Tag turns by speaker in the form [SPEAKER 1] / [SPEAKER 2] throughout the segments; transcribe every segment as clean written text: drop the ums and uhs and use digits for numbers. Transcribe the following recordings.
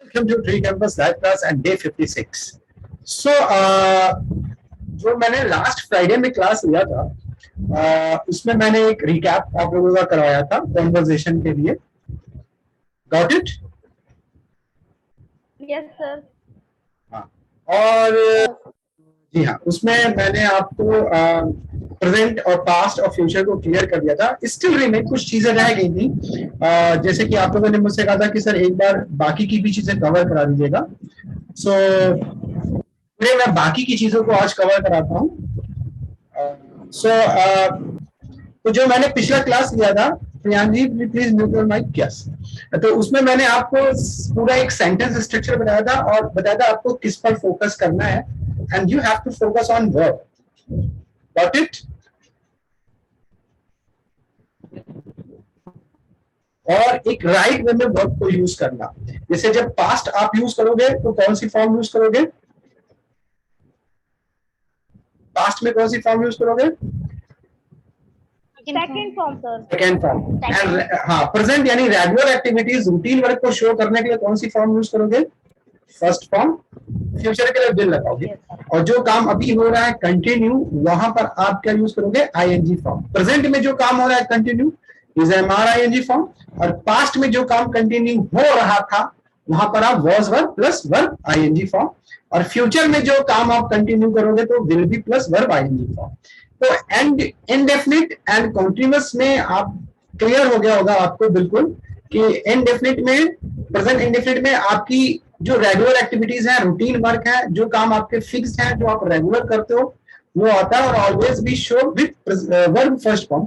[SPEAKER 1] Welcome to Tree Campus Live Class and Day 56. So, जो मैंने last Friday में class लिया था, उसमें मैंने एक रिकैप आप लोगों का करवाया था कॉन्वर्सेशन के लिए. Got it?
[SPEAKER 2] Yes, sir.
[SPEAKER 1] हाँ, और जी हाँ, उसमें मैंने आपको प्रेजेंट और पास्ट और फ्यूचर को क्लियर कर दिया था. स्टिल रिमेन कुछ चीजें रह गई थी, जैसे कि आप लोगों ने मुझसे कहा था कि सर एक बार बाकी की भी चीजें कवर करा दीजिएगा. सो मैं बाकी की चीजों को आज कवर कराता हूँ. तो जो मैंने पिछला क्लास लिया था, प्रियांजी please mute your mic. Yes, तो उसमें मैंने आपको पूरा एक सेंटेंस स्ट्रक्चर बताया था और बताया था आपको किस पर फोकस करना है. And you have to focus on verb. Got it? और एक राइट वे में वर्ब को यूज करना. जैसे जब पास्ट आप यूज करोगे तो कौन सी फॉर्म यूज करोगे? पास्ट में कौन सी फॉर्म यूज करोगे?
[SPEAKER 2] Second form, sir.
[SPEAKER 1] Second form. And हाँ, प्रेजेंट यानी रेगुलर एक्टिविटीज रूटीन वर्क को शो करने के लिए कौन सी फॉर्म यूज करोगे? First form. फ्यूचर के लिए विल लगाओगे. और जो काम अभी हो रहा है कंटिन्यू, वहां पर आप क्या यूज करोगे? ING form. प्रेजेंट में जो काम हो रहा है continue is am are ING form. और पास्ट में जो काम कंटिन्यू हो रहा था वहां पर आप was verb plus verb ING form. और फ्यूचर में जो काम आप कंटिन्यू करोगे तो will be plus verb ING form. तो एंड इनडेफिनिट एंड कॉन्टिन्यूअस में आप क्लियर हो गया होगा आपको बिल्कुल कि इनडेफिनिट में, प्रेजेंट इनडेफिनिट में आपकी जो रेगुलर एक्टिविटीज है, रूटीन वर्क है, जो काम आपके फिक्स्ड है, जो आप रेगुलर करते हो वो आता है. और always be show with verb first form.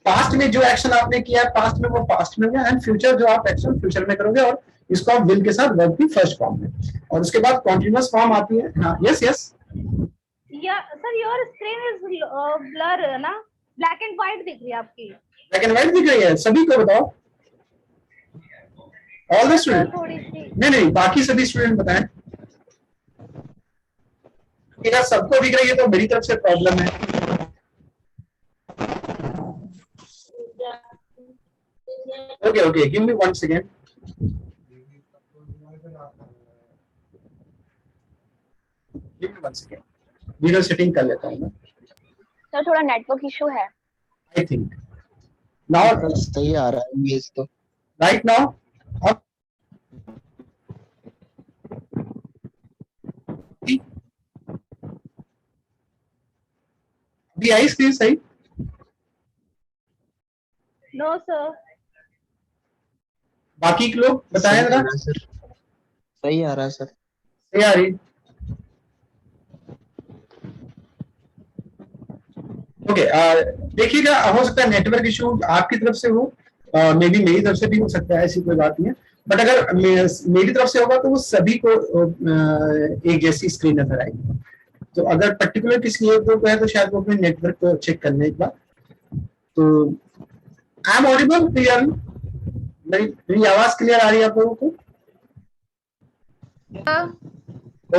[SPEAKER 1] Past में जो एक्शन आपने किया है पास्ट में वो पास्ट में होगा. एंड फ्यूचर जो आप एक्शन फ्यूचर में करोगे और इसको आप विल के साथ वर्ब की फर्स्ट फॉर्म में. और उसके बाद कॉन्टिन्यूअस फॉर्म आती है. हाँ, yes yes.
[SPEAKER 2] Yeah, sir, your screen is blur है ना? Black and white दिख रही है आपकी.
[SPEAKER 1] ब्लैक एंड व्हाइट दिख रही है सभी को? बताओ. All the student? नहीं, बाकी सभी स्टूडेंट बताएं. अगर सबको दिख रही है तो मेरी तरफ से प्रॉब्लम है. Okay, give me 1 second. Give me 1 second. Video setting कर लेता हूँ मैं.
[SPEAKER 2] सर थोड़ा नेटवर्क इशू है.
[SPEAKER 1] आई थिंक नाउ
[SPEAKER 3] सही आ रहा है इमेज तो.
[SPEAKER 1] Right now. अभी आई स्क्रीन सही?
[SPEAKER 2] No sir.
[SPEAKER 1] बाकी के लोग बताएं जरा.
[SPEAKER 3] सही आ रहा है सर.
[SPEAKER 1] सही आ रही. ओके, देखिएगा, हो सकता है नेटवर्क इशू आपकी तरफ से हो, मे बी मेरी तरफ से भी हो सकता है, ऐसी कोई बात नहीं है. बट अगर मेरी तरफ से होगा तो वो सभी को एक जैसी स्क्रीन नजर आएगी. तो अगर पर्टिकुलर किसी एक को है तो शायद वो अपने नेटवर्क को चेक करने एक बार. तो आई एम ऑडिबल? क्लियर? मेरी आवाज क्लियर आ रही है आप लोगों को?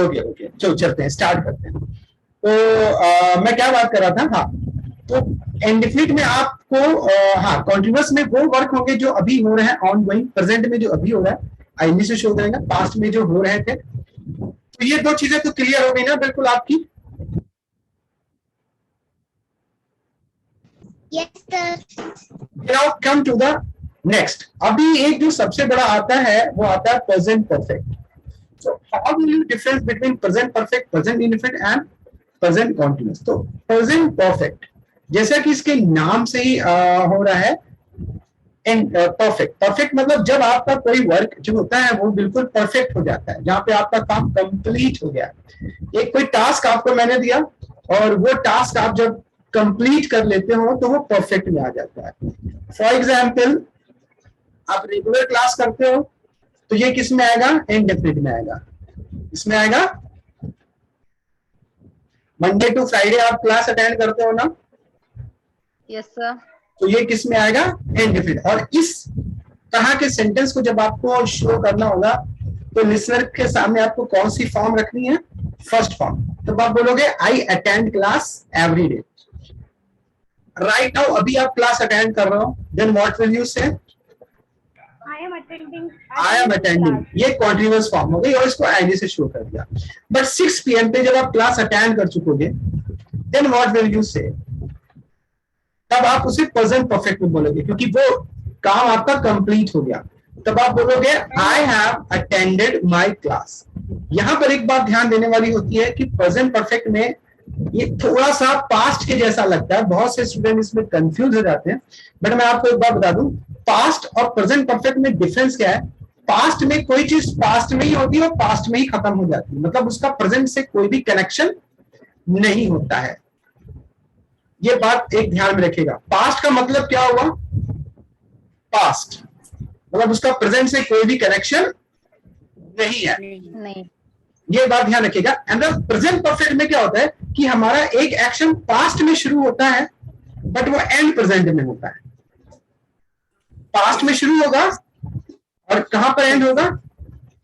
[SPEAKER 1] ओके, चलो चलते हैं, स्टार्ट करते हैं. तो मैं क्या बात कर रहा था? हाँ, तो इंडेफिनिट में आपको हाँ, कॉन्टिन्यूअस में वो वर्क होंगे जो अभी हो रहे हैं, ऑन गोइंग. प्रेजेंट में जो अभी हो रहा है आईएनजी से शो करेगा. पास्ट में जो हो रहे थे. तो ये दो चीजें तो क्लियर हो गई ना बिल्कुल आपकी?
[SPEAKER 4] Yes sir.
[SPEAKER 1] Now come to the next. अभी एक जो सबसे बड़ा आता है वो आता है present perfect. So how will you difference between present perfect, present indefinite and present continuous? तो प्रेजेंट परफेक्ट जैसा कि इसके नाम से ही हो रहा है परफेक्ट. परफेक्ट मतलब जब आपका कोई वर्क जो होता है वो बिल्कुल परफेक्ट हो जाता है, जहां पे आपका काम कंप्लीट हो गया. एक कोई टास्क आपको मैंने दिया और वो टास्क आप जब कंप्लीट कर लेते हो तो वो परफेक्ट में आ जाता है. फॉर एग्जाम्पल, आप रेगुलर क्लास करते हो तो ये किस में आएगा? इनडेफिनिट में आएगा. इसमें आएगा. मंडे टू फ्राइडे आप क्लास अटेंड करते हो ना?
[SPEAKER 2] Yes sir.
[SPEAKER 1] तो ये किस में आएगा? इनडेफिनिट. और इस तरह के सेंटेंस को जब आपको शो करना होगा तो लिसनर के सामने आपको कौन सी फॉर्म रखनी है? First form. तो आप बोलोगे I attend class every day. Right now अभी आप क्लास अटेंड कर रहे हो, देन व्हाट विल यू से?
[SPEAKER 2] I am attending.
[SPEAKER 1] I am attending, ये कॉन्टिन्यूअस फॉर्म हो गई और इसको आईडी से शो कर दिया। बट 6 PM पे जब आप क्लास अटेंड कर चुकोगे, देन व्हाट विल यू से? तब आप उसे प्रेजेंट परफेक्ट में बोलोगे, क्योंकि वो काम आपका कंप्लीट हो गया। तब आप बोलोगे I have attended my class. यहां पर एक बात ध्यान देने वाली होती है कि प्रेजेंट परफेक्ट में ये थोड़ा सा पास्ट के जैसा लगता है, बहुत से स्टूडेंट इसमें कंफ्यूज हो जाते हैं। बट मैं आपको एक बात बता दूं, पास्ट और प्रेजेंट परफेक्ट में डिफरेंस क्या है? पास्ट में कोई चीज पास्ट में ही होती है और पास्ट में ही खत्म हो जाती है, मतलब उसका प्रेजेंट से कोई भी कनेक्शन नहीं होता है। ये बात एक ध्यान में रखिएगा। पास्ट का मतलब क्या हुआ? पास्ट मतलब उसका प्रेजेंट से कोई भी कनेक्शन नहीं है,
[SPEAKER 2] नहीं।
[SPEAKER 1] ये बात ध्यान रखिएगा। एंड प्रेजेंट परफेक्ट में क्या होता है कि हमारा एक एक्शन पास्ट में शुरू होता है बट वो एंड प्रेजेंट में होता है। पास्ट में शुरू होगा और कहां पर एंड होगा?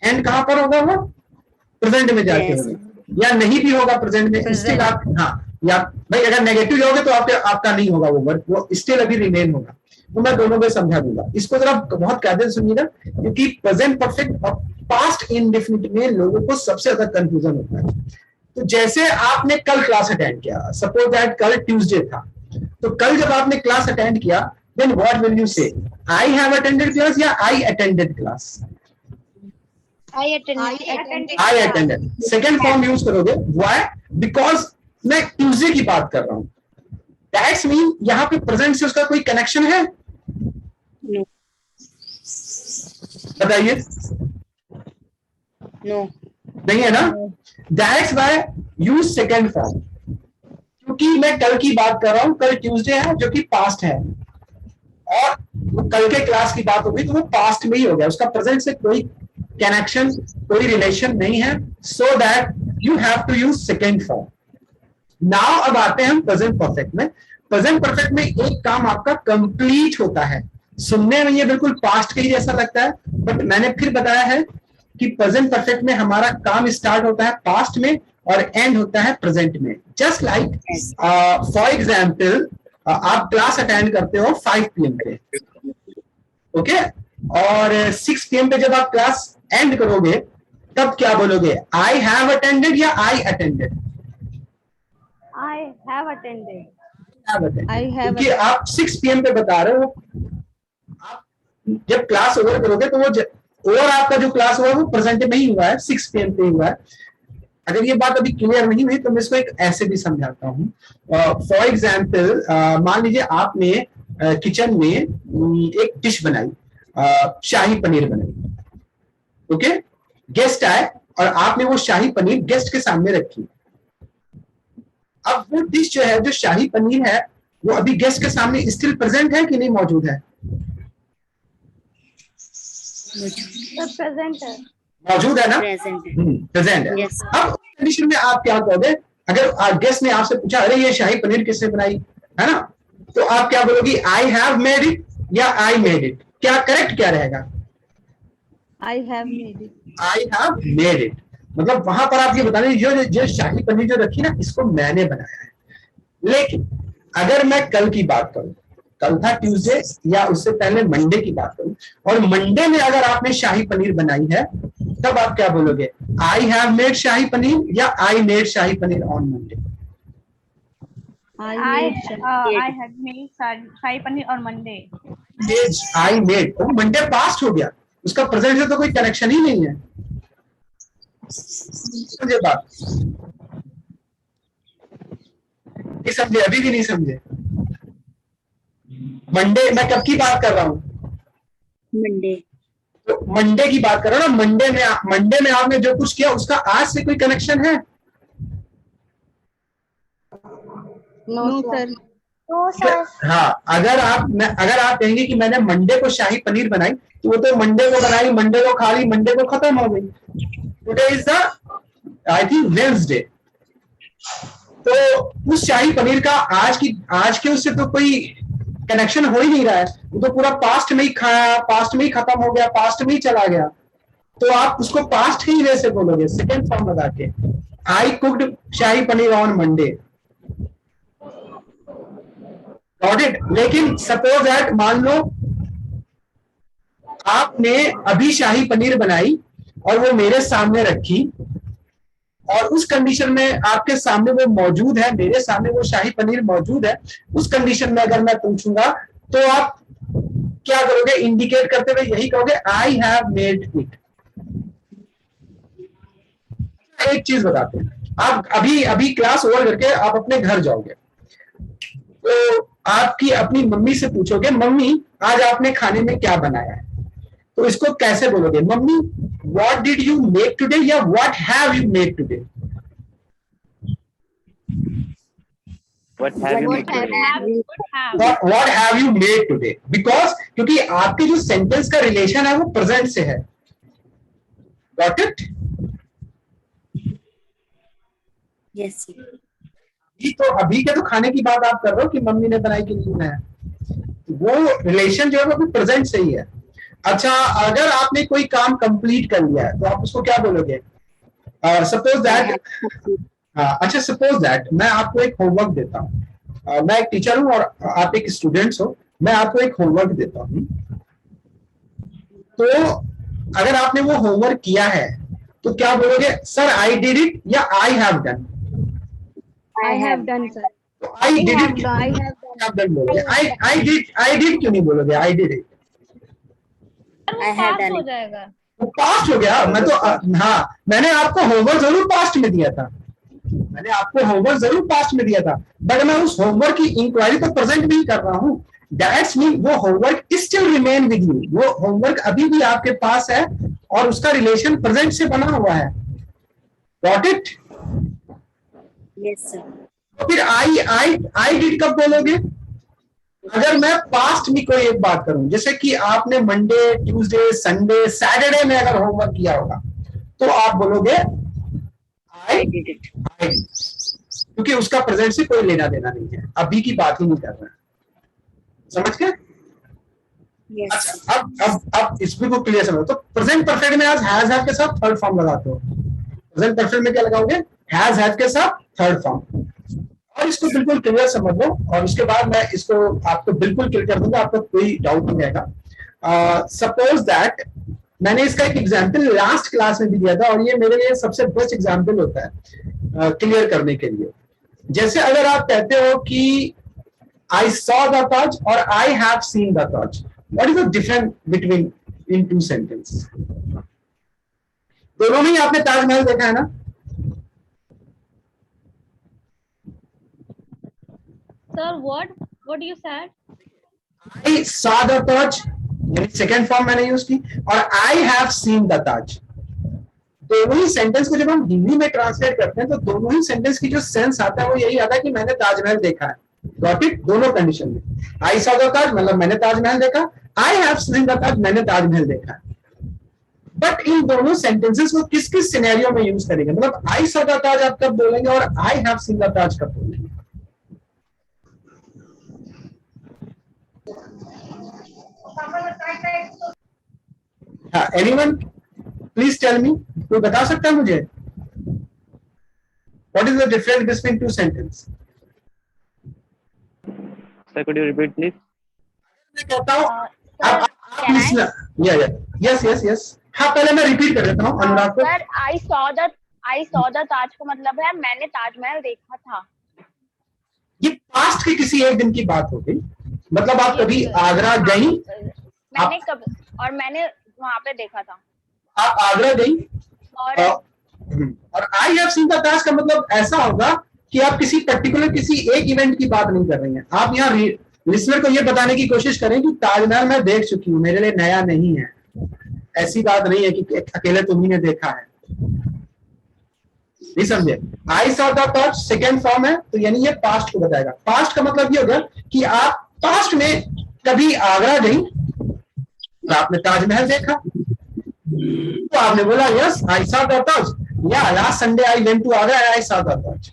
[SPEAKER 1] एंड कहां पर होगा? वो प्रेजेंट में जाके होगा, या नहीं भी होगा प्रेजेंट में स्टिल आप, हाँ, या भाई अगर नेगेटिव होगे तो आपका नहीं होगा वो वर्क, वो स्टिल अभी रिमेन होगा। तो मैं दोनों में समझा दूंगा, इसको जरा बहुत कायदे से सुनिएगा, क्योंकि प्रेजेंट परफेक्ट और पास्ट इंडेफिनिट में लोगों को सबसे ज्यादा कंफ्यूजन होता है। तो जैसे आपने कल क्लास अटेंड किया, सपोज दैट कल ट्यूसडे था, तो कल जब आपने क्लास अटेंड किया, देन व्हाट विल यू से? आई हैव अटेंडेड क्लास या I attended class?
[SPEAKER 2] I attended.
[SPEAKER 1] I attended. Second form use करोगे, व्हाई? बिकॉज मैं ट्यूसडे की बात कर रहा हूं, दैट्स मीन यहां पे प्रेजेंट से उसका कोई कनेक्शन है? बताइए।
[SPEAKER 2] No.
[SPEAKER 1] नहीं है ना? That's why use second form, क्योंकि मैं कल की बात कर रहा हूं, कल ट्यूसडे है जो कि पास्ट है, और कल के क्लास की बात होगी तो वो पास्ट में ही हो गया, उसका प्रेजेंट से कोई कनेक्शन, कोई रिलेशन नहीं है। So that you have to use second form. Now अब आते हैं हम प्रेजेंट परफेक्ट में। प्रेजेंट परफेक्ट में एक काम आपका कंप्लीट होता है। सुनने में ये बिल्कुल पास्ट के ही जैसा लगता है, बट मैंने फिर बताया है कि प्रेजेंट परफेक्ट में हमारा काम स्टार्ट होता है पास्ट में और एंड होता है प्रेजेंट में। जस्ट लाइक फॉर एग्जाम्पल आप क्लास अटेंड करते हो 5 PM पे, ओके, और 6 PM पे जब आप क्लास एंड करोगे तब क्या बोलोगे? आई हैव अटेंडेड या I attended?
[SPEAKER 2] I have attended.
[SPEAKER 1] क्योंकि आप 6 PM पे बता रहे हो, आप जब क्लास ओवर करोगे तो वो ओवर आपका जो क्लास हुआ वो प्रेजेंट में ही हुआ है, 6 PM पे हुआ है। अगर ये बात अभी क्लियर नहीं हुई तो मैं इसको एक ऐसे भी समझाता हूँ। फॉर एग्जाम्पल मान लीजिए आपने किचन में एक डिश बनाई, शाही पनीर बनाई, ओके, गेस्ट आए और आपने वो शाही पनीर गेस्ट के सामने रखी। अब वो डिश जो है, जो शाही पनीर है, वो अभी गेस्ट के सामने स्टिल प्रेजेंट है कि नहीं मौजूद है?
[SPEAKER 2] Present है।
[SPEAKER 1] मौजूद है ना? प्रेजेंट है।
[SPEAKER 2] Yes.
[SPEAKER 1] अब कंडीशन में आप क्या कहोगे? अगर गेस्ट ने आपसे पूछा अरे ये शाही पनीर किसने बनाई, है ना, तो आप क्या बोलोगी? आई हैव मेड इट या आई मेड इट? क्या करेक्ट क्या रहेगा?
[SPEAKER 2] I have made it.
[SPEAKER 1] I have made it. मतलब वहां पर आप ये बताने जो शाही पनीर जो रखी ना, इसको मैंने बनाया है। लेकिन अगर मैं कल की बात करूं, कल था ट्यूसडे या उससे पहले मंडे की बात करूं, और मंडे में अगर आपने शाही पनीर बनाई है, तब आप क्या बोलोगे? आई हैव मेड शाही पनीर या I made shahi paneer on Monday?
[SPEAKER 2] I had made shahi paneer on Monday.
[SPEAKER 1] I made, तो मंडे पास्ट हो गया, उसका प्रेजेंट से तो कोई कनेक्शन ही नहीं है। समझे बात? नहीं समझे? अभी भी नहीं समझे? मंडे, मैं कब की बात कर रहा हूं?
[SPEAKER 2] Monday.
[SPEAKER 1] तो मंडे की बात कर रहा हूं ना। मंडे में आपने जो कुछ किया उसका आज से कोई कनेक्शन है?
[SPEAKER 2] No sir. No sir.
[SPEAKER 1] हाँ, अगर आप कहेंगे कि मैंने मंडे को शाही पनीर बनाई, तो वो तो मंडे को बनाई, मंडे को खा ली, मंडे को खत्म हो गई। Today is the I think Wednesday, तो उस शाही पनीर का आज के उससे तो कोई कनेक्शन हो ही नहीं रहा है, वो तो पूरा पास्ट में ही खाया, पास्ट में ही खत्म हो गया, पास्ट में ही चला गया। तो आप उसको पास्ट ही वे से बोलोगे, सेकेंड फॉर्म लगा के, I cooked shahi paneer on Monday, got it. लेकिन सपोज दैट मान लो आपने अभी शाही पनीर बनाई और वो मेरे सामने रखी, और उस कंडीशन में आपके सामने वो मौजूद है, मेरे सामने वो शाही पनीर मौजूद है, उस कंडीशन में अगर मैं पूछूंगा तो आप क्या करोगे? इंडिकेट करते हुए यही कहोगे, आई हैव मेड इट। एक चीज बताते हैं, आप अभी अभी क्लास ओवर करके आप अपने घर जाओगे तो आपकी अपनी मम्मी से पूछोगे, मम्मी आज आपने खाने में क्या बनाया है? तो इसको कैसे बोलोगे? Mummy what did you make today, या what have you made today?
[SPEAKER 4] What have you made today?
[SPEAKER 1] What have you made today? Because क्योंकि आपके जो सेंटेंस का रिलेशन है वो प्रेजेंट से है। Got it?
[SPEAKER 5] Yes.
[SPEAKER 1] ये तो अभी के तो खाने की बात आप कर रहे हो कि मम्मी ने बनाई कि नहीं बनाया, वो रिलेशन जो है वो भी प्रेजेंट से ही है। अच्छा, अगर आपने कोई काम कंप्लीट कर लिया है तो आप उसको क्या बोलोगे? सपोज दैट, अच्छा सपोज दैट मैं आपको एक होमवर्क देता हूँ, मैं एक टीचर हूँ और आप एक स्टूडेंट्स हो, मैं आपको एक होमवर्क देता हूँ, तो अगर आपने वो होमवर्क किया है तो क्या बोलोगे? सर आई डिड इट या I have done?
[SPEAKER 5] I have done, sir.
[SPEAKER 1] तो I did it, I have done बोलोगे। आई डिड क्यों नहीं बोलोगे? I did it
[SPEAKER 5] I have
[SPEAKER 2] pass
[SPEAKER 5] done
[SPEAKER 2] हो
[SPEAKER 5] it.
[SPEAKER 2] जाएगा।
[SPEAKER 1] वो पास्ट हो गया। मैं तो हाँ, मैंने आपको होमवर्क जरूर पास्ट में दिया था, मैंने आपको होमवर्क जरूर पास्ट में दिया था, बट मैं उस होमवर्क की इंक्वायरी तो प्रेजेंट भी कर रहा हूँ। दैट्स मीन वो homework still remain with you, वो होमवर्क अभी भी आपके पास है और उसका रिलेशन प्रेजेंट से बना हुआ है। Got it?
[SPEAKER 5] Yes, sir.
[SPEAKER 1] तो फिर आई डिड कब बोलोगे? अगर मैं पास्ट में कोई एक बात करूं, जैसे कि आपने मंडे, ट्यूसडे, संडे, सैटरडे में अगर होमवर्क किया होगा तो आप बोलोगे
[SPEAKER 5] I did it.
[SPEAKER 1] आई, क्योंकि उसका प्रेजेंट से कोई लेना देना नहीं है, अभी की बात ही नहीं कर रहा है। समझ गए?
[SPEAKER 5] Yes.
[SPEAKER 1] अच्छा, अब इसमें को क्लियर समझो। तो प्रेजेंट परफेक्ट में आज हैज हैव के साथ थर्ड फॉर्म लगाते हो, प्रेजेंट परफेक्ट में क्या लगाओगे? हैज हैव के साथ थर्ड फॉर्म। और इसको बिल्कुल क्लियर समझ लो, और उसके बाद मैं इसको आपको बिल्कुल क्लियर कर दूंगा, आपको कोई डाउट नहीं रहेगा। सपोज दैट मैंने इसका एक एग्जांपल लास्ट क्लास में भी दिया था, और ये मेरे लिए सबसे बेस्ट एग्जांपल होता है क्लियर करने के लिए। जैसे अगर आप कहते हो कि आई सॉ द ताज और I have seen the Taj, what is the difference between in two sentence? दोनों में ही आपने ताजमहल देखा है ना?
[SPEAKER 2] Sir, what you said?
[SPEAKER 1] I saw the Taj, यानी सेकेंड फॉर्म मैंने यूज की, और आई हैव सीन द ताज। दोनों ही सेंटेंस को जब हम हिंदी में ट्रांसलेट करते हैं तो दोनों ही सेंटेंस की जो सेंस आता है वो यही आता है कि मैंने ताजमहल देखा है। Got it? दोनों कंडीशन में, आई सॉ द ताज मतलब मैंने ताजमहल देखा, आई हैव सीन द ताज मैंने ताजमहल देखा है। बट इन दोनों सेंटेंसेस को किस किस सिनेरियो में यूज करेंगे? मतलब आई सॉ द ताज आप कब बोलेंगे और आई हैव सीन द ताज कब बोलेंगे? एनीवन प्लीज टेल मी, कोई बता सकता है मुझे what is the difference between two sentence?
[SPEAKER 4] Sir, could you repeat, please?
[SPEAKER 1] मैं कहता हूं
[SPEAKER 2] Sir,
[SPEAKER 1] आप लिसनर, यस हाँ, पहले मैं रिपीट कर देता हूँ अनुराग को।
[SPEAKER 6] Sir I saw the Taj का मतलब है मैंने ताजमहल देखा था।
[SPEAKER 1] ये पास्ट के किसी एक दिन की बात हो गई, मतलब आप कभी आगरा गई,
[SPEAKER 6] मैंने कब और मैंने वहां पे देखा था।
[SPEAKER 1] आप आगरा गई
[SPEAKER 6] और
[SPEAKER 1] और I have seen the Taj का मतलब ऐसा होगा कि आप किसी पर्टिकुलर किसी एक इवेंट की बात नहीं कर रही हैं, आप यहाँ लिसनर को ये बताने की कोशिश करें कि ताजमहल मैं देख चुकी हूँ, मेरे लिए नया नहीं है। ऐसी बात नहीं है कि अकेले तुम्ही ने देखा है, नहीं समझे? आई saw the Taj second form है, तो यानी ये पास्ट को बताएगा। पास्ट का मतलब ये होगा कि आप पास्ट में कभी आगरा गई तो आपने ताजमहल देखा, तो आपने बोला yes I saw the Taj, या last Sunday I went to Agra I saw the Taj.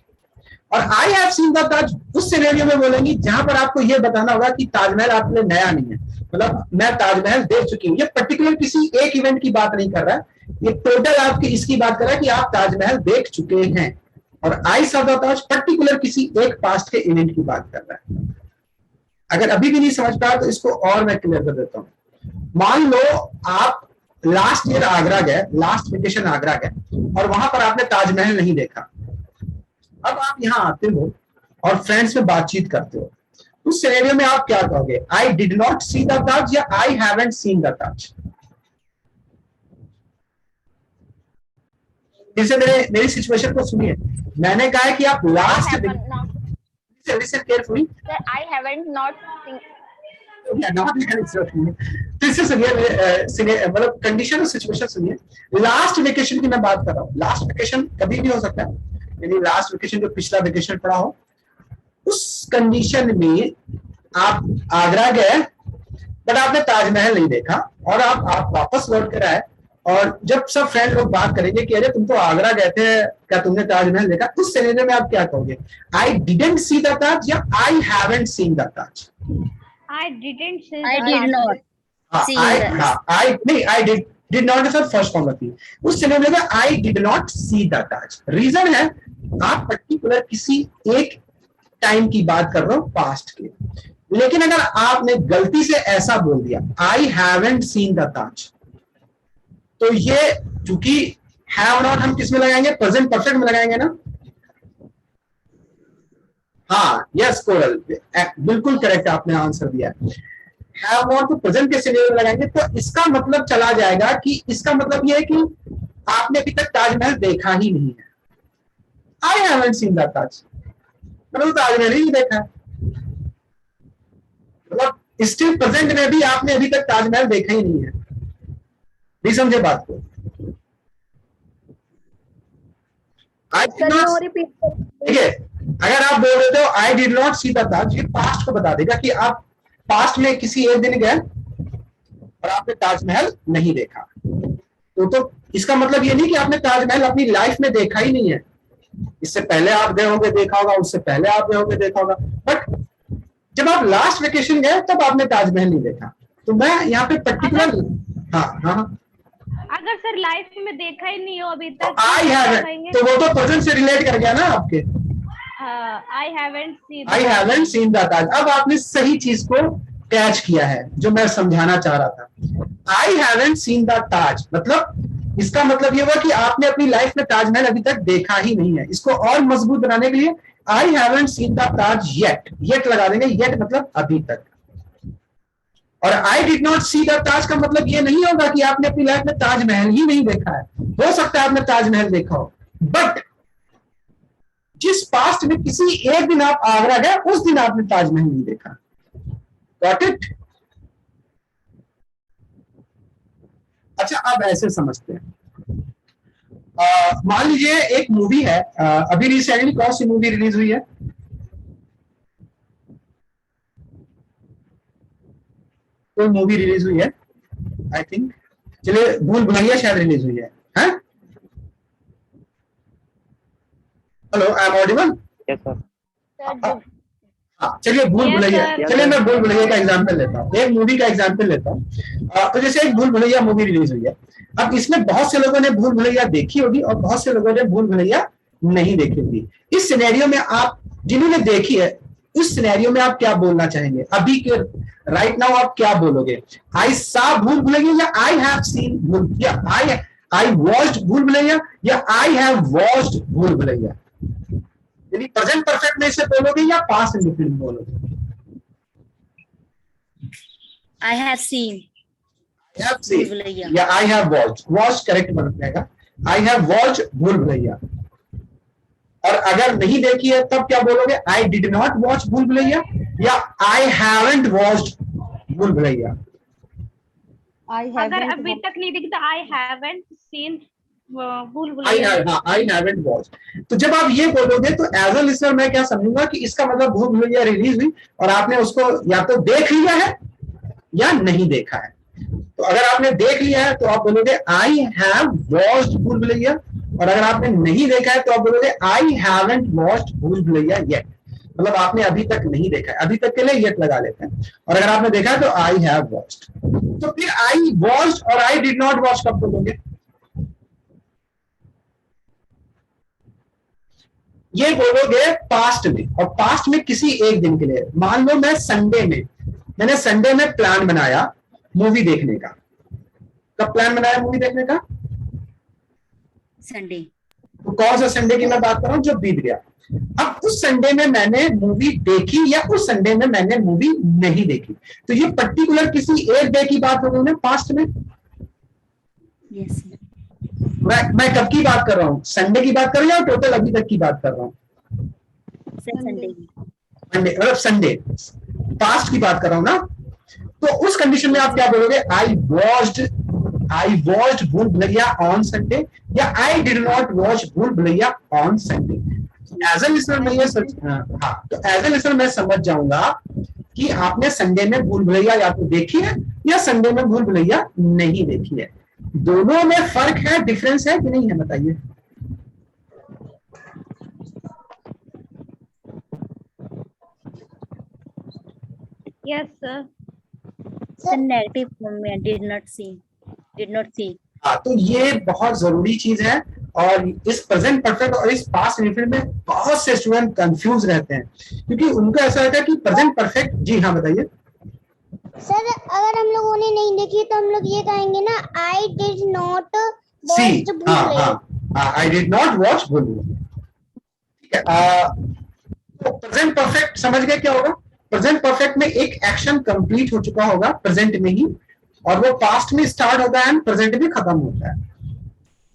[SPEAKER 1] और I have seen the Taj उस सिनेरियो में बोलेंगी जहां पर आपको यह बताना होगा कि ताजमहल आपके लिए नया नहीं है, मतलब मैं ताजमहल देख चुकी हूँ। ये पर्टिकुलर किसी एक इवेंट की बात नहीं कर रहा है, ये टोटल आपकी इसकी बात कर रहा है कि आप ताजमहल देख चुके हैं। और आई सॉ द ताज पर्टिकुलर किसी एक पास्ट के इवेंट की बात कर रहा है। अगर अभी भी नहीं समझ पाया तो इसको और मैं क्लियर कर देता हूँ। मान लो आप लास्ट ईयर आगरा गए, लास्ट वेकेशन आगरा गए और वहां पर आपने ताजमहल नहीं देखा। अब आप यहाँ आते हो और फ्रेंड्स में बातचीत करते हो, उस सिनेरियो में आप क्या कहोगे? I did not see the Taj या I haven't seen the Taj? जैसे मेरी सिचुएशन को सुनिए, मैंने कहा है कि आप last listen carefully,
[SPEAKER 6] I haven't not seen.
[SPEAKER 1] फिर से सुनिए, मतलब कंडीशन और सिचुएशन सुनिए। लास्ट वेकेशन की मैं बात कर रहा हूँ। लास्ट वेकेशन कभी भी हो सकता है, यानी लास्ट वेकेशन जो पिछला वेकेशन पड़ा हो, उस कंडीशन में आप आगरा गए बट आपने ताजमहल नहीं देखा और आप वापस लौट कर आए, और जब सब फ्रेंड लोग बात करेंगे कि अरे तुम तो आगरा गए थे, क्या तुमने ताजमहल देखा? उस सिनेरियो में आप क्या कहोगे? I didn't see the Taj या I haven't seen the Taj?
[SPEAKER 2] I didn't see.
[SPEAKER 5] I did not see that.
[SPEAKER 1] I did not sir first form रखी। उस सिनेरियो में I did not see the Taj. Reason है आप पर्टिकुलर किसी एक time की बात कर रहे हो, पास्ट की। लेकिन अगर आपने गलती से ऐसा बोल दिया आई हैवंट सीन द ताज, तो ये चूंकि हैव नॉट हम किस में लगाएंगे? प्रेजेंट परफेक्ट में लगाएंगे ना। हाँ, यस कोरल, बिल्कुल करेक्ट आपने आंसर दिया। हैव नॉट तो प्रेजेंट के सिनेरियो में लगाएंगे, तो इसका मतलब चला जाएगा कि इसका मतलब ये है कि आपने अभी तक ताजमहल देखा ही नहीं है। आई हैवंट सीन द ताज, मतलब ताजमहल ही नहीं देखा है, मतलब स्टिल प्रेजेंट में भी आपने अभी तक ताजमहल देखा ही नहीं है। नहीं समझे बात को? देखिए, अगर आप बोल रहे हो I did not see the Taj, ये पास्ट को बता देगा कि आप पास्ट में किसी एक दिन गए और आपने ताजमहल नहीं देखा। तो इसका मतलब ये नहीं कि आपने ताजमहल अपनी लाइफ में देखा ही नहीं है। इससे पहले आप गए होंगे देखा होगा, उससे पहले आप गए होंगे देखा होगा, बट जब आप लास्ट वेकेशन गए तब आपने ताजमहल नहीं देखा। तो मैं यहाँ पे पर्टिकुलर, हाँ,
[SPEAKER 2] अगर सर लाइफ में देखा ही नहीं हो अभी तक,
[SPEAKER 1] आई हैवंट, तो वो तो प्रेजेंट से रिलेट कर गया ना आपके।
[SPEAKER 2] आई
[SPEAKER 1] हैवंट सीन द ताज। अब आपने सही चीज को कैच किया है जो मैं समझाना चाह रहा था। आई हैवंट सीन द ताज मतलब इसका मतलब ये हुआ कि आपने अपनी लाइफ में ताजमहल अभी तक देखा ही नहीं है। इसको और मजबूत बनाने के लिए I haven't seen the Taj yet लगा देंगे। येट मतलब अभी तक। और I did not see the Taj का मतलब ये नहीं होगा कि आपने अपनी लाइफ में ताजमहल ही नहीं देखा है। हो सकता है आपने ताजमहल देखा हो, बट जिस पास्ट में किसी एक दिन आप आगरा गए उस दिन आपने ताजमहल नहीं देखा। Got it? अच्छा, अब ऐसे समझते हैं। मान लीजिए एक मूवी है, अभी रिसेंटली कौन सी मूवी रिलीज हुई है? कोई मूवी रिलीज हुई है, आई थिंक, चलिए भूल भुलैया शायद रिलीज हुई है। Hello, I am audible?
[SPEAKER 4] Yes, sir.
[SPEAKER 1] हाँ, चलिए भूल भुलैया, चलिए मैं भूल भुलैया का एग्जांपल लेता हूँ, एक मूवी का एग्जांपल लेता हूँ। तो जैसे एक भूल भुलैया मूवी रिलीज हुई है, अब इसमें बहुत से लोगों ने भूल भुलैया देखी होगी और बहुत से लोगों ने भूल भुलैया नहीं देखी होगी। इस सिनेरियो में आप जिन्होंने देखी है, उस सिनेरियो में आप क्या बोलना चाहेंगे? अभी के राइट नाउ आप क्या बोलोगे? आई सा भूल भुलैया या आई हैव सीन भूल, या आई वॉच्ड भूल भुलैया या आई हैव वॉच्ड भूल भुलैया? यानी प्रेजेंट परफेक्ट में से बोलोगे या पास्ट इंडिफिनिट बोलोगे?
[SPEAKER 5] I have seen.
[SPEAKER 1] भूल भुलैया या I have watched. Watched correct बन जाएगा। आई हैव वॉच्ड भूल भुलैया। और अगर नहीं देखी है तब क्या बोलोगे? आई did not watch Bhool Bhulaiyaa या आई हैवंट वॉच्ड भूल भुलैया?
[SPEAKER 2] अगर अभी तक नहीं देखी तो आई हैवंट सीन भूल भुलैया।
[SPEAKER 1] I haven't watched. तो जब आप ये बोलोगे तो एज अ लिसनर मैं क्या समझूंगा कि इसका मतलब भूल भुलैया रिलीज हुई और आपने उसको या तो देख लिया है या नहीं देखा है। तो अगर आपने देख लिया है तो आप बोलोगे आई हैव वॉच्ड भूल भुलैया, और अगर आपने नहीं देखा है तो आप बोलोगे आई हैवंट वॉच्ड भूल भुलैया येट। मतलब आपने अभी तक नहीं देखा है, अभी तक के लिए येट लगा लेते हैं। और अगर आपने देखा है तो आई हैव वॉच्ड। तो फिर आई वॉच्ड और आई डिड नॉट वॉच कब बोलोगे? ये बोलोगे पास्ट में, और पास्ट में किसी एक दिन के लिए। मान लो मैंने संडे में प्लान बनाया मूवी देखने का? कब प्लान बनाया मूवी देखने का?
[SPEAKER 5] संडे।
[SPEAKER 1] तो कौन सा संडे की मैं बात कर रहा हूँ जो बीत गया? अब उस संडे में मैंने मूवी देखी या उस संडे में मैंने मूवी नहीं देखी, तो ये पर्टिकुलर किसी एक डे की बात हो गई ना पास्ट में।
[SPEAKER 5] यस।
[SPEAKER 1] मैं कब की बात कर रहा हूँ? संडे की बात कर रहा हूँ या टोटल अभी तक की बात कर रहा हूँ?
[SPEAKER 5] संडे।
[SPEAKER 1] मंडे मतलब संडे, पास्ट की बात कर रहा हूँ ना। तो उस कंडीशन में आप क्या बोलोगे? आई वॉच्ड भूल भुलैया ऑन संडे, या आई did not watch Bhool Bhulaiyaa on Sunday. As a listener मैं ये तो एज ए लिसनर मैं समझ जाऊंगा कि आपने संडे में भूल भुलैया या तो देखी है या संडे में भूल भुलैया नहीं देखी है। दोनों में फर्क है, डिफरेंस है कि नहीं है, बताइए।
[SPEAKER 2] Yes, sir.
[SPEAKER 5] The negative form में did not see.
[SPEAKER 1] हाँ, तो ये बहुत जरूरी चीज है। और इस प्रेजेंट परफेक्ट और इस पास्ट इंडेफिनिट में बहुत से स्टूडेंट कंफ्यूज रहते हैं, क्योंकि उनको ऐसा रहता है कि प्रेजेंट परफेक्ट। जी हाँ बताइए।
[SPEAKER 7] सर अगर हम लोगों ने नहीं देखी तो हम लोग ये कहेंगे ना, आई did not watch Bhool Bhulaiyaa.
[SPEAKER 1] I did not watch Bhool Bhulaiyaa. तो प्रेजेंट परफेक्ट समझ गए क्या होगा? प्रेजेंट परफेक्ट में एक एक्शन कंप्लीट हो चुका होगा प्रेजेंट में ही, और वो पास्ट में स्टार्ट होता है एंड प्रेजेंट में खत्म होता है।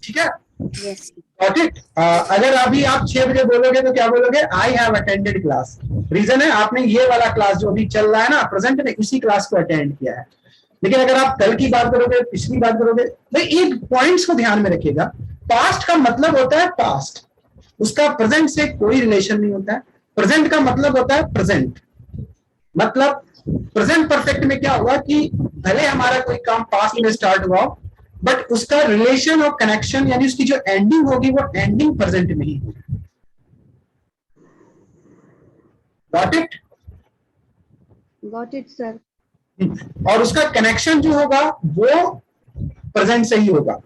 [SPEAKER 1] ठीक है?
[SPEAKER 5] यस।
[SPEAKER 1] Got it? अगर अभी आप 6 बजे बोलोगे तो क्या बोलोगे? I have attended class. Reason है आपने ये वाला क्लास जो अभी चल रहा है ना प्रेजेंट में, इसी क्लास को अटेंड किया है। लेकिन अगर आप कल की बात करोगे, पिछली बात करोगे, भाई एक पॉइंट्स को ध्यान में रखिएगा। पास्ट का मतलब होता है पास्ट, उसका प्रेजेंट से कोई रिलेशन नहीं होता है। प्रेजेंट का मतलब होता है प्रेजेंट। मतलब प्रेजेंट परफेक्ट में क्या होगा कि भले हमारा कोई काम पास्ट में स्टार्ट हुआ, बट उसका रिलेशन और कनेक्शन यानी उसकी जो एंडिंग होगी वो एंडिंग प्रेजेंट में ही होगी। Got it?
[SPEAKER 7] Got it sir.
[SPEAKER 1] और उसका कनेक्शन जो होगा वो प्रेजेंट से ही होगा।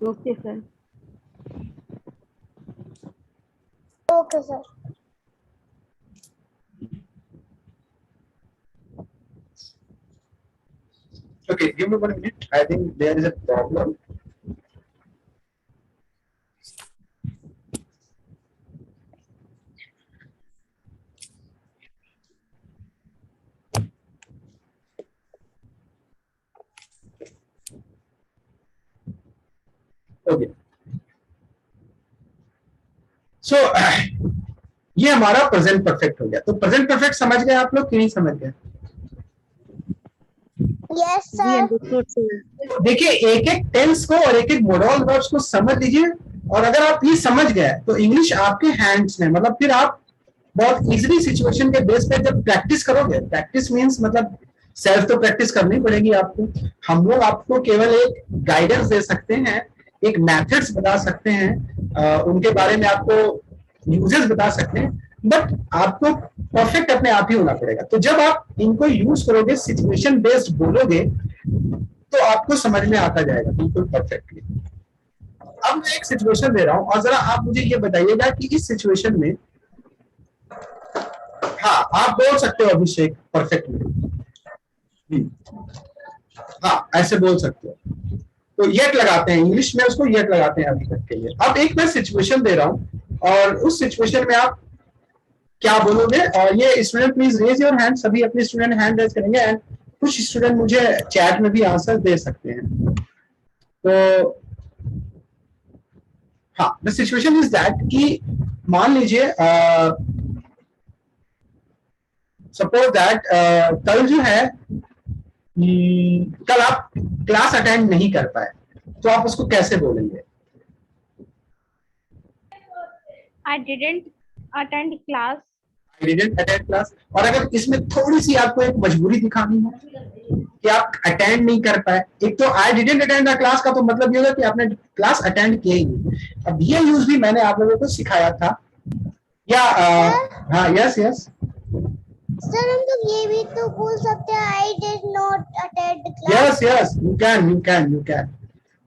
[SPEAKER 7] Okay sir. Okay sir.
[SPEAKER 1] Okay, give me 1 minute. I think there is a problem. Okay. So ये हमारा प्रेजेंट परफेक्ट हो गया। तो प्रेजेंट परफेक्ट समझ गए आप लोग कि नहीं समझ गए?
[SPEAKER 7] Yes sir.
[SPEAKER 1] देखिए एक एक टेंस को और एक एक मोडल वर्ब्स को समझ लीजिए, और अगर आप ये समझ गए तो इंग्लिश आपके हैंड्स में, मतलब फिर आप बहुत इजीली सिचुएशन के बेस पे जब प्रैक्टिस करोगे, प्रैक्टिस मींस मतलब सेल्फ तो प्रैक्टिस करनी पड़ेगी आपको। हम लोग आपको केवल एक गाइडेंस दे सकते हैं, एक मेथड्स बता सकते हैं, उनके बारे में आपको यूजेस बता सकते हैं, बट आपको परफेक्ट अपने आप ही होना पड़ेगा। तो जब आप इनको यूज करोगे, सिचुएशन बेस्ड बोलोगे, तो आपको समझ में आता जाएगा बिल्कुल परफेक्टली। अब मैं एक सिचुएशन दे रहा हूं और जरा आप मुझे ये बताइएगा कि इस सिचुएशन में, हाँ आप बोल सकते हो अभिषेक परफेक्टली, हाँ ऐसे बोल सकते हो। तो येट लगाते हैं, इंग्लिश में उसको येट लगाते हैं अभी तक के लिए। अब एक मैं सिचुएशन दे रहा हूं और उस सिचुएशन में आप क्या बोलोगे, और ये student please raise your hand, सभी अपने स्टूडेंट हैंड रेज करेंगे, एंड कुछ स्टूडेंट मुझे चैट में भी आंसर दे सकते हैं। तो हाँ, द सिचुएशन इज दैट कि मान लीजिए सपोज दैट कल जो है, कल आप क्लास अटेंड नहीं कर पाए, तो आप उसको कैसे बोलेंगे?
[SPEAKER 2] I didn't attend class.
[SPEAKER 1] I didn't attend class। और अगर इसमें थोड़ी सी आपको एक मजबूरी दिखानी है कि आप अटेंड नहीं कर पाए, एक तो I didn't attend the class का तो मतलब ये होगा कि आपने क्लास अटेंड किया ही नहीं। अब ये यूज भी मैंने आप लोगों को सिखाया था, या हाँ यस यस
[SPEAKER 7] सर हम लोग ये भी तो बोल सकते हैं, I did not attend class.
[SPEAKER 1] Yes yes you can.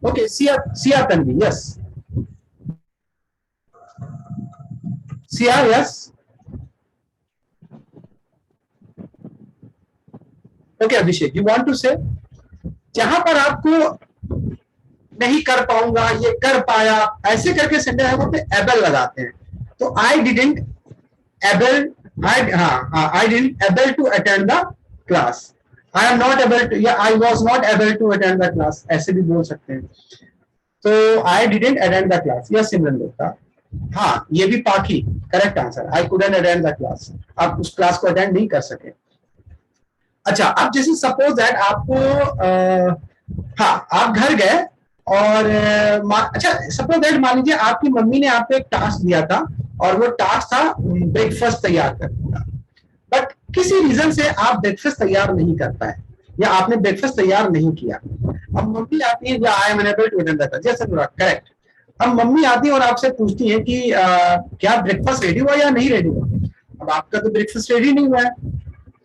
[SPEAKER 1] Okay, Siya Tanvi, yes Siya, yes okay Abhishek, you want to say जहां पर आपको नहीं कर पाऊंगा, ये कर पाया, ऐसे करके सेंटेंस है वो पे एबल लगाते हैं। तो I didn't able, I didn't able to attend the class, I am not able to, या I was not able to attend the class, ऐसे भी बोल सकते हैं। तो I didn't attend the class, या सिमरन लोग हाँ, ये भी Pakhi correct answer, I couldn't attend the class, आप उस क्लास को अटेंड नहीं कर सके। अच्छा, अब जैसे सपोज दैट आपको हाँ आप घर गए और अच्छा सपोज दैट मान लीजिए आपकी मम्मी ने आपको एक टास्क दिया था और वो टास्क था ब्रेकफास्ट तैयार करने का, बट किसी रीजन से आप ब्रेकफास्ट तैयार नहीं कर पाए या आपने ब्रेकफास्ट तैयार नहीं किया। अब मम्मी आती है, I am unable to attend the class, जैसे करेक्ट। अब मम्मी आती है और आपसे पूछती है कि क्या ब्रेकफास्ट रेडी हुआ या नहीं रेडी हुआ। अब आपका तो ब्रेकफास्ट रेडी नहीं हुआ है,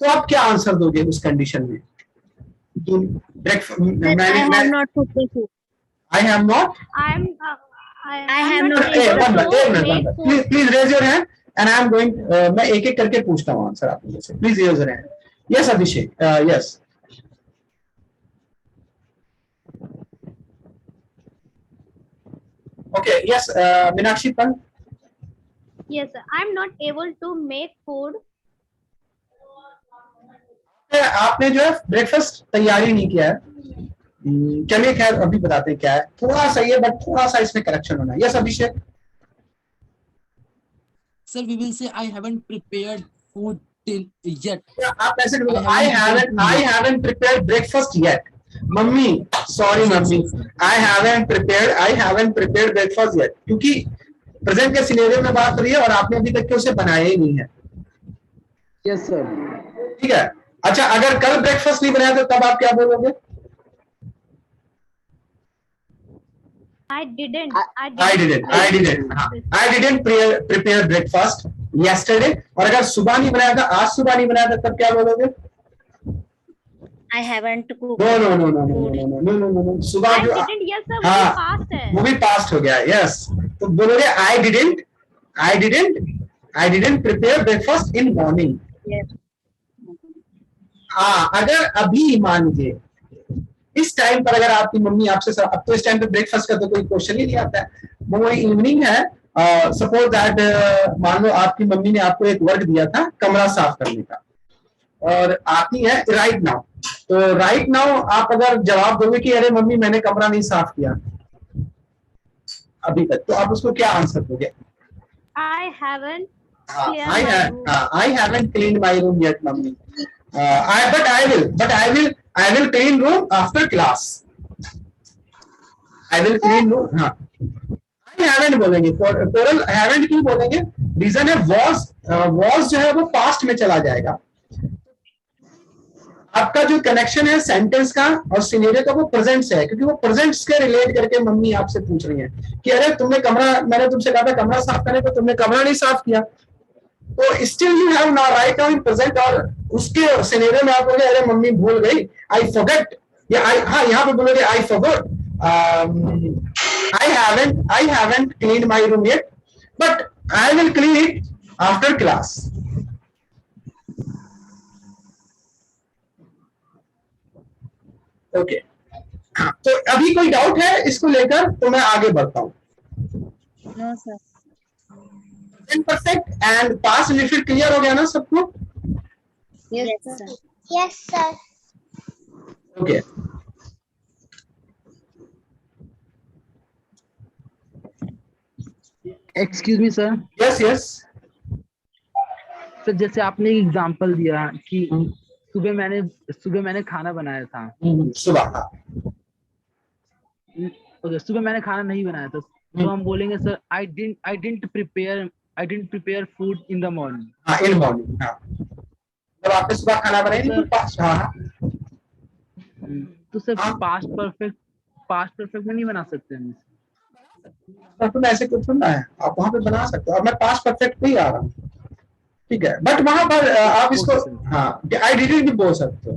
[SPEAKER 1] तो आप क्या आंसर दोगे उस कंडीशन में? I have not. Please raise your hand and I am going. मैं एक एक करके पूछता हूँ आंसर आप लोगों से. Please raise your hand. Yes, Abhishek. Yes. Okay. Yes, Meenakshi Pant.
[SPEAKER 2] Yes, I'm not able to make food.
[SPEAKER 1] आपने जो है ब्रेकफास्ट तैयारी नहीं किया है। चलिए खैर अभी बताते हैं क्या है, थोड़ा सा ये बट थोड़ा सा इसमें करेक्शन होना है। Yes Abhishek.
[SPEAKER 8] Sir, we will say I haven't prepared food till yet.
[SPEAKER 1] आप ऐसे बोलो I haven't prepared breakfast yet. Mummy sorry mummy I haven't prepared breakfast yet, क्योंकि प्रेजेंट के सिनेरियो में बात हो रही है और आपने अभी तक के उसे बनाया ही नहीं है।
[SPEAKER 8] Yes sir.
[SPEAKER 1] ठीक है। अच्छा, अगर कल ब्रेकफास्ट नहीं बनाया तो तब आप क्या बोलोगे?
[SPEAKER 2] I didn't prepare breakfast yesterday. और अगर सुबह नहीं बनाया था, आज सुबह नहीं बनाया था, तब क्या बोलोगे?
[SPEAKER 5] I haven't cooked.
[SPEAKER 1] No. सुबह जो
[SPEAKER 2] yes sir, वो past है।
[SPEAKER 1] वो भी पास्ट हो गया। यस, तो बोलोगे I didn't prepare breakfast in morning.
[SPEAKER 5] Yes.
[SPEAKER 1] हाँ, अगर अभी मान लीजिए इस टाइम पर अगर आपकी मम्मी आपसे, अब तो इस टाइम पे ब्रेकफास्ट का तो कोई क्वेश्चन ही नहीं आता है, वो इवनिंग है, सपोज दैट मान लो आपकी मम्मी ने आपको एक वर्क दिया था कमरा साफ करने का और आती है राइट नाउ, तो राइट नाउ आप अगर जवाब दोगे कि अरे मम्मी मैंने कमरा नहीं साफ किया अभी तक, तो आप उसको क्या आंसर दोगे?
[SPEAKER 2] I haven't
[SPEAKER 1] cleaned my room yet, mummy. But I will clean room after class. I will clean room. हाँ, I haven't बोलेंगे, plural haven't क्यों बोलेंगे? रीजन है was जो है वो पास्ट में चला जाएगा। आपका जो कनेक्शन है सेंटेंस का और सिनेरियो का वो प्रेजेंट से है, क्योंकि वो प्रेजेंट के रिलेट करके मम्मी आपसे पूछ रही है कि अरे तुमने कमरा, मैंने तुमसे कहा था कमरा साफ करने को, तुमने कमरा नहीं साफ किया, तो still you have now right now in present, और उसके सिनेरियो में आप बोलोगे अरे मम्मी भूल गई, आई फॉरगेट, या हाँ यहाँ पे बोलोगे I forgot, I haven't cleaned my room yet, but I will clean it after class. Okay, तो अभी कोई डाउट है इसको लेकर तो मैं आगे बढ़ता हूँ।
[SPEAKER 5] No sir.
[SPEAKER 1] Perfect and past में फिर क्लियर हो गया ना सबको?
[SPEAKER 5] Yes sir.
[SPEAKER 7] Yes sir.
[SPEAKER 1] Okay,
[SPEAKER 8] Excuse me sir.
[SPEAKER 1] Yes yes.
[SPEAKER 8] Sir जैसे आपने एक एग्जांपल दिया कि सुबह मैंने खाना बनाया था,
[SPEAKER 1] सुबह,
[SPEAKER 8] सुबह मैंने खाना नहीं बनाया था, तो हम बोलेंगे sir I didn't prepare food in the morning.
[SPEAKER 1] हाँ, इन मॉर्निंग, हाँ, जब आपने सुबह खाना बनाया नहीं, तो पास्ट, हाँ,
[SPEAKER 8] तो सर पास्ट परफेक्ट में नहीं बना सकते हम।
[SPEAKER 1] तो ऐसे कुछ सुनना है, आप वहां पे बना सकते हो, और मैं पास्ट परफेक्ट पे ही आ रहा हूँ, ठीक है, बट वहां पर आप इसको हाँ आई डिडंट भी बोल सकते हो।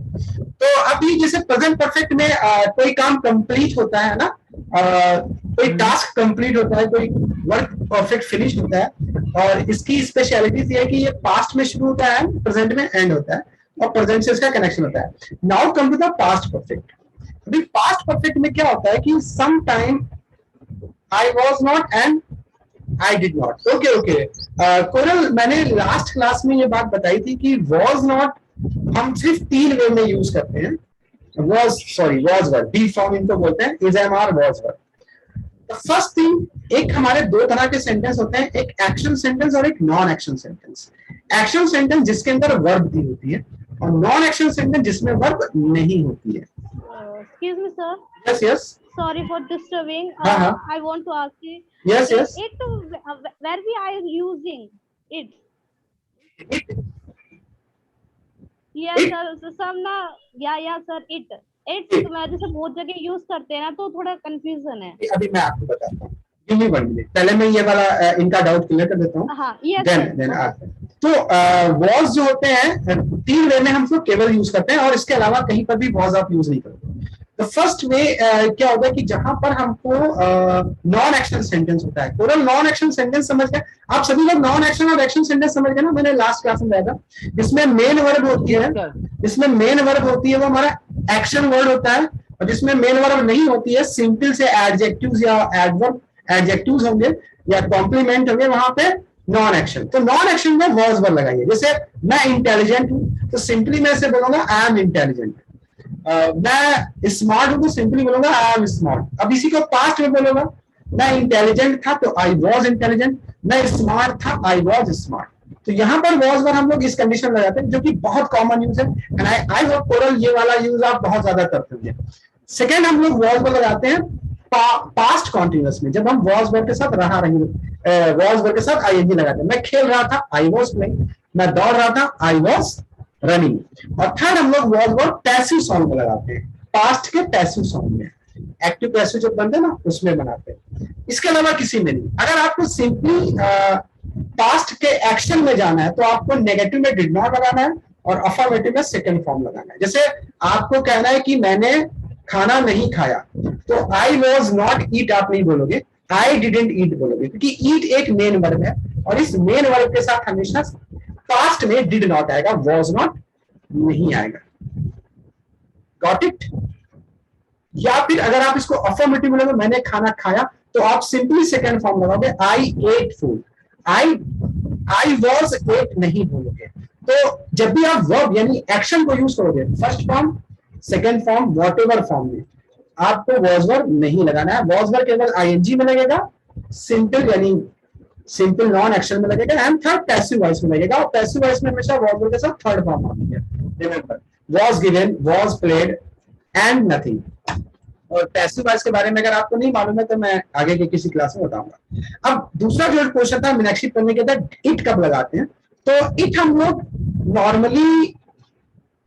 [SPEAKER 1] तो अभी जैसे प्रेजेंट परफेक्ट में कोई काम कंप्लीट होता है ना, कोई टास्क कंप्लीट होता है, कोई वर्क परफेक्ट फिनिश होता है, और इसकी स्पेशलिटी ये है कि ये पास्ट में शुरू होता है, प्रेजेंट में एंड होता है। और प्रेजेंट से इसका कनेक्शन होता है। Now come to the past perfect. अभी पास्ट परफेक्ट में क्या होता है कि some time I was not and I did not. Okay okay कोरल, मैंने लास्ट क्लास में ये बात बताई थी कि वॉज नॉट हम सिर्फ 3 वे में यूज करते हैं। वॉज वर्ड, बी फॉर्म इनको बोलते हैं, is am are was word. First thing, एक हमारे 2 तरह के सेंटेंस होते हैं, एक एक्शन सेंटेंस और एक non action sentence. Action sentence जिसके अंदर वर्ब दी होती है और नॉन एक्शन सेंटेंस जिसमें वर्ब नहीं होती है।
[SPEAKER 2] Excuse me, sir.
[SPEAKER 1] Yes yes,
[SPEAKER 2] Sorry for disturbing.
[SPEAKER 1] हाँ.
[SPEAKER 2] I want to ask you.
[SPEAKER 1] Yes yes.
[SPEAKER 2] It where we are using it. Yes,
[SPEAKER 1] It?
[SPEAKER 2] sir. So some ना, yeah, sir. It तो मैं जैसे बहुत जगह यूज करते हैं ना, तो थोड़ा कंफ्यूजन है।
[SPEAKER 1] अभी मैं आपको बताता हूँ, गिव मी 1 मिनट, पहले मैं ये वाला इनका डाउट क्लियर कर देता हूँ।
[SPEAKER 2] हाँ, yes,
[SPEAKER 1] देन
[SPEAKER 2] sir.
[SPEAKER 1] तो वॉज जो होते हैं 3 वे में हम लोग केवल यूज करते हैं और इसके अलावा कहीं पर भी वॉज आप यूज नहीं करते। तो फर्स्ट वे क्या होता है कि जहां पर हमको नॉन एक्शन सेंटेंस होता है। कोरल, नॉन एक्शन सेंटेंस समझ गए आप सभी लोग? नॉन एक्शन और एक्शन सेंटेंस समझ गए ना? मैंने लास्ट क्लास में बताया था, जिसमें मेन वर्ब होती है, जिसमें मेन वर्ब होती है वो हमारा एक्शन वर्ड होता है, और जिसमें मेन वर्ब नहीं होती है, सिंपल से एडजेक्टिव्स या एडवर्ब एडजेक्टिव्स होंगे या कॉम्प्लीमेंट होंगे, वहां पे नॉन एक्शन। तो नॉन एक्शन में वॉज वर्ब लगाइए। जैसे मैं इंटेलिजेंट हूं तो सिंपली मैं इसे बोलूंगा आई एम इंटेलिजेंट। मैं स्मार्ट हूं तो सिंपली बोलूंगा आई एम स्मार्ट। अब इसी को पास्ट में बोलूंगा, मैं इंटेलिजेंट था तो आई वॉज इंटेलिजेंट, मैं स्मार्ट था आई वॉज स्मार्ट। तो यहाँ पर वॉज वर्ब हम लोग इस कंडीशन लगाते हैं, जो कि बहुत कॉमन यूज है। एंड आई होप कोरल ये वाला यूज आप बहुत ज्यादा करते होंगे। सेकेंड, हम लोग वॉज वर्ब लगाते हैं पास्ट कॉन्टिन्यूअस में, जब हम वॉज वर्ब के साथ रहा रही, वॉज वर्ब के साथ आईएनजी लगाते हैं। मैं खेल रहा था, आई वॉज प्लेइंग। मैं दौड़ रहा था, आई वॉज रनिंग। और थर्ड, हम लोग वॉज वर्ब पैसिव सॉन्ग में लगाते हैं, पास्ट के पैसिव सॉन्ग में, एक्टिव पैसिव जो बनते हैं ना उसमें बनाते हैं। इसके अलावा किसी में नहीं। अगर आपको सिंपली पास्ट के एक्शन में जाना है तो आपको नेगेटिव में डिड नॉट लगाना है और अफर्मेटिव में सेकंड फॉर्म लगाना है। जैसे आपको कहना है कि मैंने खाना नहीं खाया, तो आई वॉज नॉट ईट आप नहीं बोलोगे, आई डिडंट ईट बोलोगे, क्योंकि ईट एक मेन वर्ब है और इस मेन वर्ब के साथ हमेशा पास्ट में डिड नॉट आएगा, वॉज नॉट नहीं आएगा। Got it? या फिर अगर आप इसको अफर्मेटिव बोलोगे, मैंने खाना खाया, तो आप सिंपली सेकंड फॉर्म लगाओगे, I ate food. I was ate नहीं बोलोगे। तो जब भी आप वर्ब यानी एक्शन को यूज करोगे, first form, second form, whatever form में, आपको वॉज वर्ब नहीं लगाना है। वॉज वर्ब केवल आईएनजी में लगेगा, सिंपल यानी सिंपल नॉन एक्शन में लगेगा, एंड थर्ड पैसिव वॉइस में लगेगा। और पैसिव वॉइस में हमेशा वॉज वर्ब के साथ थर्ड फॉर्म आती है। Remember, was given, was played and nothing. और पैसिव वॉइस के बारे में अगर आपको नहीं मालूम है तो मैं आगे के किसी क्लास में बताऊंगा। अब दूसरा जो क्वेश्चन था मीनाक्षी पढ़ने के बाद, इट कब लगाते हैं? तो इट हम लोग नॉर्मली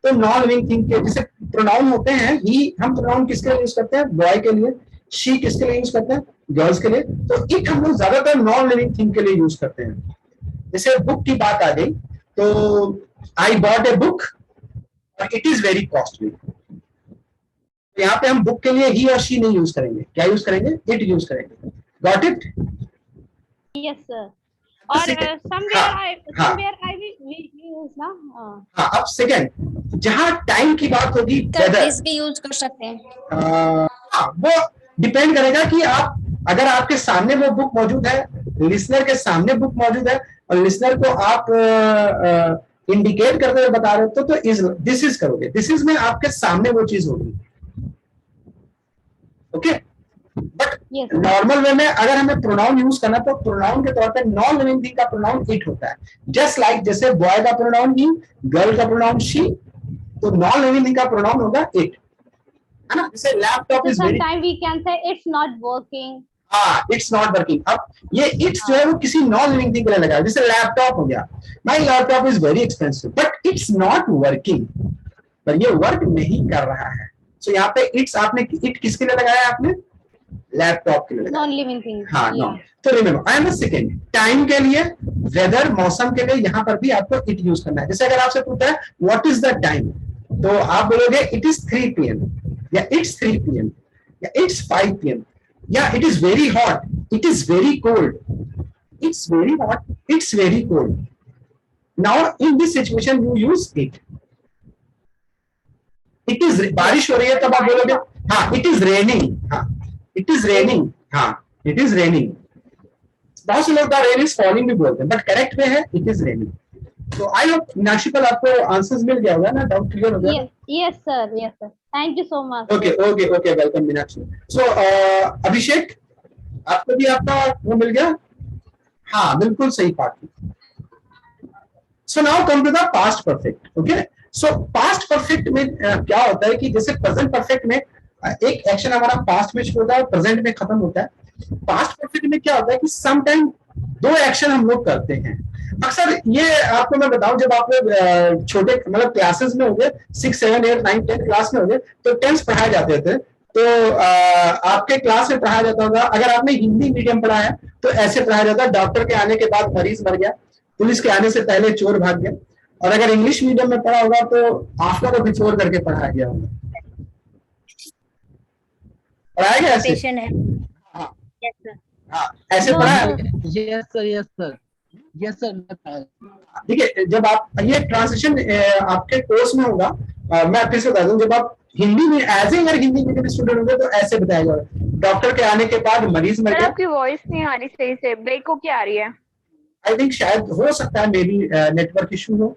[SPEAKER 1] तो नॉन लिविंग थिंग के, जैसे प्रोनाउन होते हैं ही, हम प्रोनाउन किसके लिए यूज करते हैं? बॉय के लिए। शी किसके लिए यूज करते हैं? गर्ल्स के लिए। तो इट हम लोग ज्यादातर नॉन लिविंग थिंग के लिए यूज करते हैं। जैसे बुक की बात आ गई तो आई बॉट ए बुक और इट इज वेरी कॉस्टली। यहाँ पे हम बुक के लिए ही और शी नहीं यूज करेंगे, क्या यूज करेंगे? इट यूज करेंगे। Got it?
[SPEAKER 2] Yes, sir. और somewhere I will use ना।
[SPEAKER 1] हाँ, अब सेकेंड, जहाँ टाइम की बात होगी,
[SPEAKER 5] भी यूज कर सकते हैं।
[SPEAKER 1] हाँ, वो डिपेंड करेगा कि आप, अगर आपके सामने वो बुक मौजूद है, लिसनर के सामने बुक मौजूद है और लिसनर को आप इंडिकेट करते हुए बता रहे हो, तो इज दिस इज करोगे। दिस इज में आपके सामने वो चीज होगी। ओके, बट नॉर्मल वे में अगर हमें प्रोनाउन यूज करना तो प्रोनाउन के तौर पे नॉन लिविंग थिंग का प्रोनाउन इट होता है। जस्ट लाइक जैसे बॉय का प्रोनाउन ही, गर्ल का प्रोनाउन शी, तो नॉन लिविंग थिंग का प्रोनाउन होगा इट, है ना? जैसे laptop is very,
[SPEAKER 2] sometimes we can say it's not working।
[SPEAKER 1] हाँ, इट्स नॉट वर्किंग। अब ये इट्स जो है वो किसी नॉन लिविंग थिंग के लिए लगा है। जैसे लैपटॉप हो गया, my laptop is very expensive but it's not working, पर ये वर्क नहीं कर रहा है। सो यहाँ पे इट्स, आपने इट किसके लिए लगाया? आपने लैपटॉप के लिए लगाया।
[SPEAKER 2] Non living thing.
[SPEAKER 1] हाँ, नॉन। तो remember, I am the second. Time के लिए, वेदर मौसम के लिए, यहाँ पर भी आपको इट यूज करना है। जैसे अगर आपसे पूछता है व्हाट इज द टाइम, तो आप बोलोगे इट इज 3 PM या इट्स 3 PM या इट्स 5 PM या it is very hot, it is very cold, it's very hot, it's very cold. Now in this situation you use it. It is, बारिश हो रही है तब आप बोलोगे हाँ इट इज रेनिंग, हाँ इट इज रेनिंग, हाँ इट इज रेनिंग। बहुत से लोग रेन इज फॉलिंग भी बोलते हैं, बट करेक्ट वे है इट इज रेनिंग। तो आई होप मीनाक्षी पर आपको आंसर्स मिल गया होगा ना, डाउट क्लियर हो गया?
[SPEAKER 2] Yes, sir. Yes, sir. Thank you so much.
[SPEAKER 1] Okay okay okay, welcome Meenakshi. So Abhishek, आपको भी आपका वो मिल गया? हाँ बिल्कुल सही बात। So now come to the past perfect. Okay, so past perfect में क्या होता है कि जैसे प्रेजेंट परफेक्ट में एक एक्शन हमारा पास्ट में शुरू होता है, प्रेजेंट में खत्म होता है। पास्ट परफेक्ट में क्या होता है कि सम टाइम दो एक्शन हम लोग करते हैं। अक्सर ये आपको मैं बताऊं, जब आप लोग छोटे मतलब क्लासेस में होंगे, 6, 7, 8, 9, 10 क्लास में होंगे, तो टेंस पढ़ाए जाते थे। तो आपके क्लास में पढ़ाया जाता होगा, अगर आपने हिंदी मीडियम पढ़ा है तो ऐसे पढ़ाया जाता है, डॉक्टर के आने के बाद मरीज मर गया, पुलिस के आने से पहले चोर भाग गया। और अगर इंग्लिश मीडियम में पढ़ा होगा तो आफ्टर और बिफोर करके पढ़ाया गया होगा। पढ़ाया गया ऐसे?
[SPEAKER 5] Patient है।
[SPEAKER 1] हाँ
[SPEAKER 5] Yes, sir.
[SPEAKER 1] हाँ, ऐसे पढ़ाया।
[SPEAKER 8] Yes sir, yes sir, yes sir.
[SPEAKER 1] ठीक है, जब आप ये ट्रांसलेशन आपके कोर्स में होगा, मैं फिर से बता दूं, जब आप हिंदी में एज अगर हिंदी मीडियम स्टूडेंट होंगे तो ऐसे बताया जाएगा, डॉक्टर के आने के बाद मरीज मर गया।
[SPEAKER 6] आपकी वॉइस नहीं आ रही सही से, ब्रेक हो क्या आ रही है?
[SPEAKER 1] आई थिंक शायद हो सकता है, मे बी नेटवर्क इशू हो,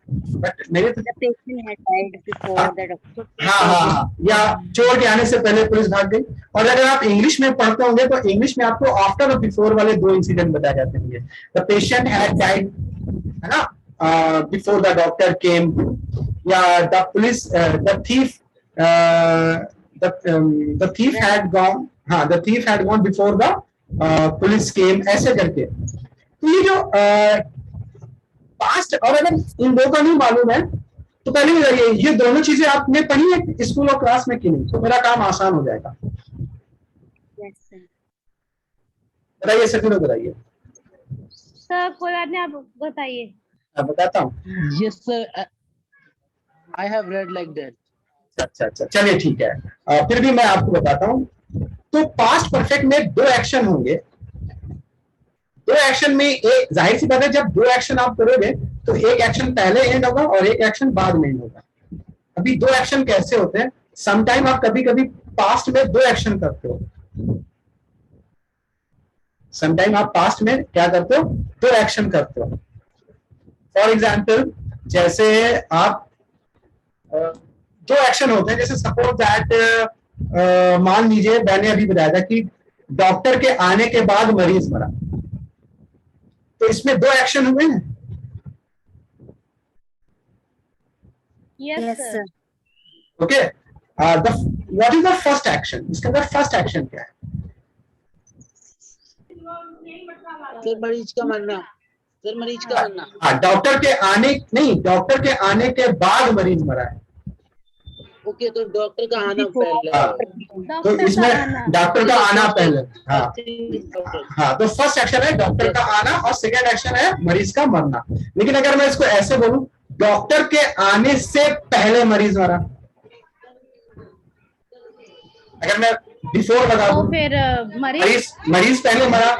[SPEAKER 1] बट मेरे तो
[SPEAKER 5] The patient had died before the doctor.
[SPEAKER 1] हाँ, या चोर के आने से पहले पुलिस भाग गई। और अगर आप इंग्लिश में पढ़ते होंगे तो इंग्लिश में आपको आफ्टर और बिफोर वाले दो इंसिडेंट बताए जाते होंगे। द पेशेंट हैड डाइड, है ना, बिफोर द डॉक्टर केम, या the police, the thief had gone, हाँ the thief had gone before the police came, ऐसे करके। तो ये जो पास्ट, और अगर इन दो का नहीं मालूम है तो पहले ये दोनों चीजें आपने पढ़ी है स्कूल और क्लास में कि नहीं, तो मेरा काम आसान हो जाएगा।
[SPEAKER 5] Yes, sir.
[SPEAKER 1] बताइए सभी लोग, बताइए।
[SPEAKER 2] सर कोई बात नहीं, आप बताइए।
[SPEAKER 1] मैं बताता हूँ।
[SPEAKER 8] Yes sir, I have read like that.
[SPEAKER 1] अच्छा अच्छा, चलिए ठीक है, फिर भी मैं आपको बताता हूँ। तो पास्ट परफेक्ट में दो एक्शन होंगे। दो एक्शन में एक, जाहिर सी बात है, जब दो एक्शन आप करोगे तो एक एक्शन पहले एंड होगा और एक एक्शन बाद में एंड होगा। अभी दो एक्शन कैसे होते हैं, समटाइम आप कभी कभी पास्ट में दो एक्शन करते हो, समटाइम आप पास्ट में क्या करते हो, दो एक्शन करते हो। फॉर एग्जाम्पल, जैसे आप दो एक्शन होते हैं, जैसे सपोज दैट मान लीजिए मैंने अभी बताया था कि डॉक्टर के आने के बाद मरीज मरा, तो इसमें दो एक्शन हुए हैं।
[SPEAKER 2] Yes,
[SPEAKER 5] Yes,
[SPEAKER 2] sir.
[SPEAKER 5] sir.
[SPEAKER 1] Okay, what is the first action, इसके अंदर फर्स्ट एक्शन क्या है?
[SPEAKER 8] सर मरीज का मरना, सर मरीज का मरना।
[SPEAKER 1] हाँ, डॉक्टर के आने, नहीं, डॉक्टर के आने के बाद मरीज मरा है।
[SPEAKER 8] ओके, तो डॉक्टर का आना पहले।
[SPEAKER 1] हाँ, तो
[SPEAKER 2] डॉक्टर का
[SPEAKER 1] इसमें
[SPEAKER 2] आना।
[SPEAKER 1] डॉक्टर का आना पहले। हाँ
[SPEAKER 8] डॉक्टर।
[SPEAKER 1] हाँ, तो फर्स्ट एक्शन है डॉक्टर का आना और सेकंड एक्शन है मरीज का मरना। लेकिन अगर मैं इसको ऐसे बोलूं, डॉक्टर के आने से पहले मरीज मरा, अगर मैं बिफोर लगा
[SPEAKER 2] तो
[SPEAKER 1] दूं,
[SPEAKER 2] फिर मरीज
[SPEAKER 1] मरीज पहले मरा,